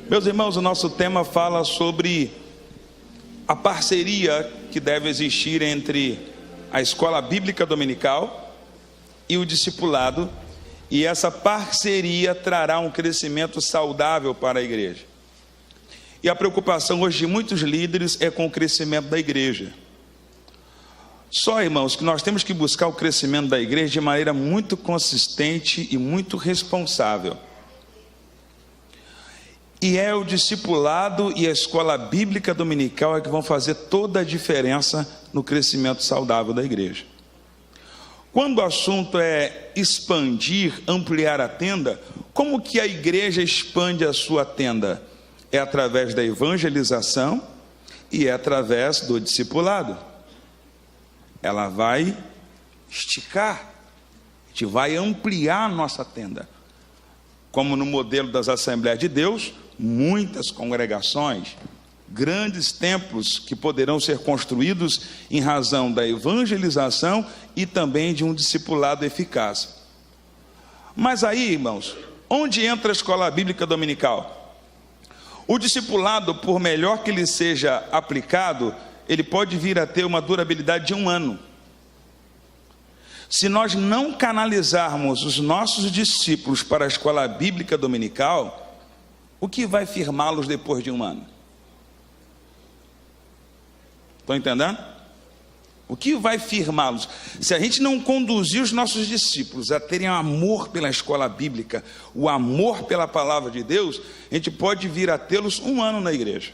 Meus irmãos, o nosso tema fala sobre a parceria que deve existir entre a escola bíblica dominical e o discipulado, e essa parceria trará um crescimento saudável para a igreja. E a preocupação hoje de muitos líderes é com o crescimento da igreja. Só, irmãos, que nós temos que buscar o crescimento da igreja de maneira muito consistente e muito responsável. E é o discipulado e a escola bíblica dominical que vão fazer toda a diferença no crescimento saudável da igreja. Quando o assunto é expandir, ampliar a tenda, como que a igreja expande a sua tenda? É através da evangelização e é através do discipulado. Ela vai esticar, a gente vai ampliar a nossa tenda. Como no modelo das Assembleias de Deus, muitas congregações, grandes templos que poderão ser construídos em razão da evangelização e também de um discipulado eficaz. Mas aí, irmãos, onde entra a escola bíblica dominical? O discipulado, por melhor que ele seja aplicado, ele pode vir a ter uma durabilidade de 1 ano. Se nós não canalizarmos os nossos discípulos para a escola bíblica dominical, o que vai firmá-los depois de 1 ano? Estão entendendo? O que vai firmá-los? Se a gente não conduzir os nossos discípulos a terem amor pela escola bíblica, o amor pela palavra de Deus, a gente pode vir a tê-los 1 ano na igreja.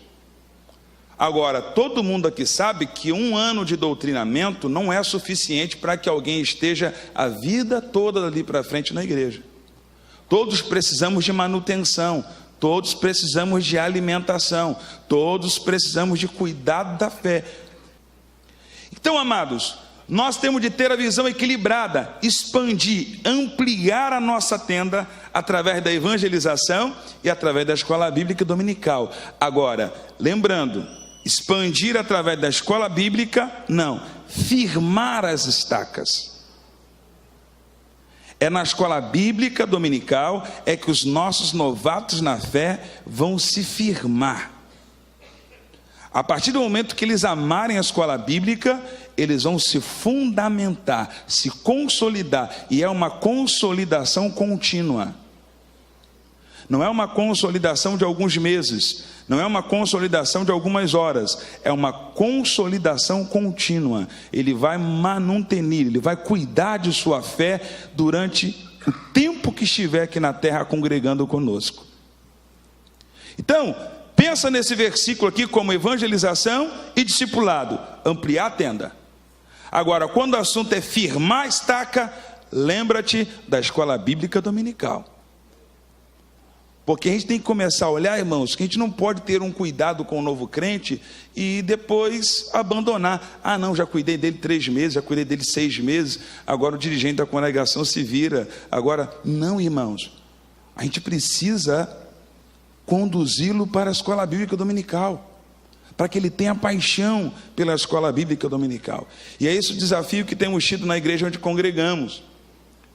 Agora, todo mundo aqui sabe que 1 ano de doutrinamento não é suficiente para que alguém esteja a vida toda dali para frente na igreja. Todos precisamos de manutenção, todos precisamos de alimentação, todos precisamos de cuidado da fé. Então, amados, nós temos de ter a visão equilibrada, expandir, ampliar a nossa tenda através da evangelização e através da escola bíblica dominical. Agora, lembrando, expandir através da escola bíblica, não, firmar as estacas. É na escola bíblica dominical é que os nossos novatos na fé vão se firmar. A partir do momento que eles amarem a escola bíblica, eles vão se fundamentar, se consolidar, e é uma consolidação contínua. Não é uma consolidação de alguns meses, não é uma consolidação de algumas horas, é uma consolidação contínua. Ele vai manutenir, ele vai cuidar de sua fé durante o tempo que estiver aqui na terra congregando conosco. Então, pensa nesse versículo aqui como evangelização e discipulado, ampliar a tenda. Agora, quando o assunto é firmar a estaca, lembra-te da escola bíblica dominical. Porque a gente tem que começar a olhar, irmãos, que a gente não pode ter um cuidado com o novo crente e depois abandonar. Ah, não, já cuidei dele 3 meses, já cuidei dele 6 meses, agora o dirigente da congregação se vira. Agora, não, irmãos, a gente precisa conduzi-lo para a escola bíblica dominical, para que ele tenha paixão pela escola bíblica dominical. E é esse o desafio que temos tido na igreja onde congregamos,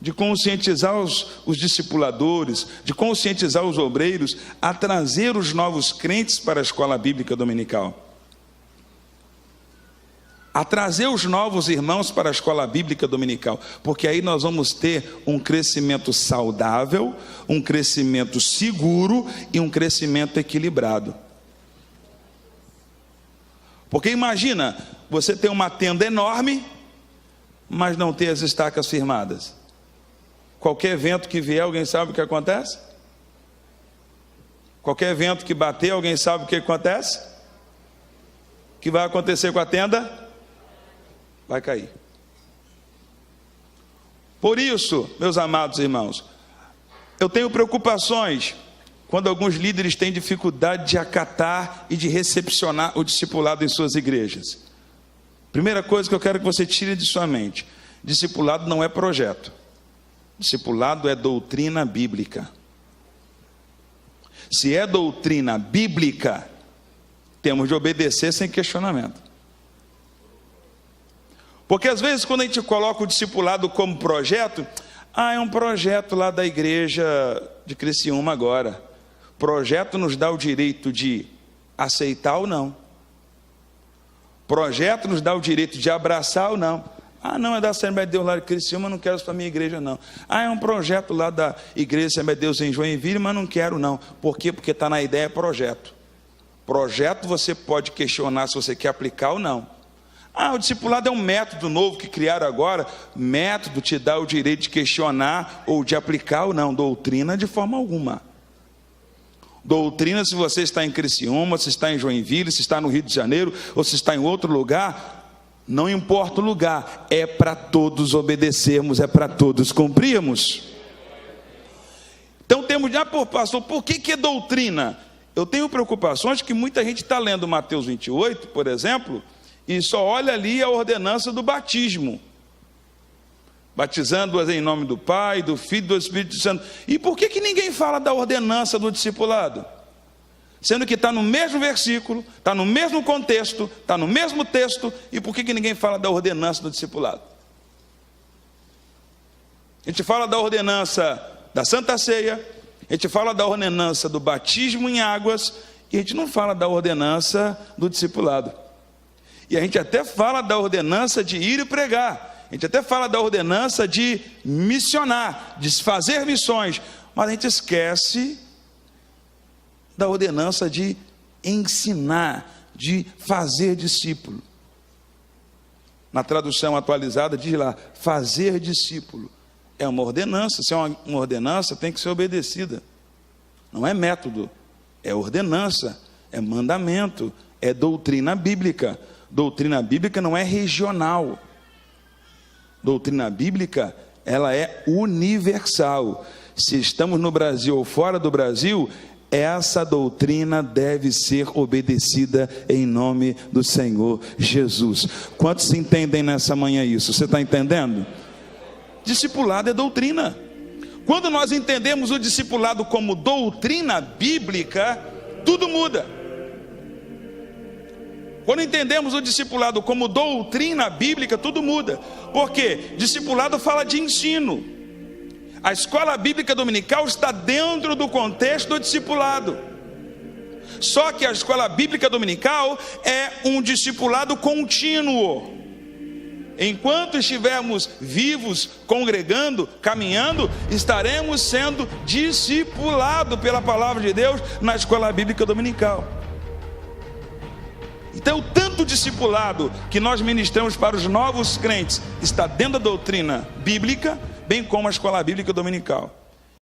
de conscientizar os discipuladores, de conscientizar os obreiros a trazer os novos crentes para a escola bíblica dominical, a trazer os novos irmãos para a escola bíblica dominical, porque aí nós vamos ter um crescimento saudável, um crescimento seguro e um crescimento equilibrado. Porque imagina, você tem uma tenda enorme, mas não ter as estacas firmadas. Qualquer vento que vier, alguém sabe o que acontece? Qualquer vento que bater, alguém sabe o que acontece? O que vai acontecer com a tenda? Vai cair. Por isso, meus amados irmãos, eu tenho preocupações quando alguns líderes têm dificuldade de acatar e de recepcionar o discipulado em suas igrejas. Primeira coisa que eu quero que você tire de sua mente: discipulado não é projeto. Discipulado é doutrina bíblica. Se é doutrina bíblica, temos de obedecer sem questionamento. Porque às vezes quando a gente coloca o discipulado como projeto, é um projeto lá da igreja de Criciúma agora. Projeto nos dá o direito de aceitar ou não. Projeto nos dá o direito de abraçar ou não. Não, é da Assembleia de Deus lá de Criciúma, mas não quero isso para a minha igreja não. É um projeto lá da Igreja Assembleia de Deus em Joinville, mas não quero não. Por quê? Porque está na ideia projeto. Projeto você pode questionar se você quer aplicar ou não. O discipulado é um método novo que criaram agora. Método te dá o direito de questionar ou de aplicar ou não. Doutrina de forma alguma. Doutrina, se você está em Criciúma, se está em Joinville, se está no Rio de Janeiro, ou se está em outro lugar, não importa o lugar, é para todos obedecermos, é para todos cumprirmos. Então temos, pastor, por que é doutrina? Eu tenho preocupações que muita gente está lendo Mateus 28, por exemplo, e só olha ali a ordenança do batismo. Batizando-as em nome do Pai, do Filho e do Espírito Santo. E por que ninguém fala da ordenança do discipulado? Sendo que está no mesmo versículo, está no mesmo contexto, está no mesmo texto, e por que ninguém fala da ordenança do discipulado? A gente fala da ordenança da Santa Ceia, a gente fala da ordenança do batismo em águas, e a gente não fala da ordenança do discipulado. E a gente até fala da ordenança de ir e pregar, a gente até fala da ordenança de missionar, de fazer missões, mas a gente esquece da ordenança de ensinar, de fazer discípulo. Na tradução atualizada diz lá, fazer discípulo. É uma ordenança, se é uma ordenança tem que ser obedecida. Não é método, é ordenança, é mandamento, é doutrina bíblica. Doutrina bíblica não é regional. Doutrina bíblica, ela é universal. Se estamos no Brasil ou fora do Brasil, essa doutrina deve ser obedecida em nome do Senhor Jesus. Quantos entendem nessa manhã isso? Você está entendendo? Discipulado é doutrina. Quando nós entendemos o discipulado como doutrina bíblica, tudo muda. Quando entendemos o discipulado como doutrina bíblica, tudo muda. Por quê? Discipulado fala de ensino. A escola bíblica dominical está dentro do contexto do discipulado. Só que a escola bíblica dominical é um discipulado contínuo. Enquanto estivermos vivos, congregando, caminhando, estaremos sendo discipulados pela palavra de Deus na escola bíblica dominical. Então, tanto o discipulado que nós ministramos para os novos crentes está dentro da doutrina bíblica, bem como a escola bíblica dominical.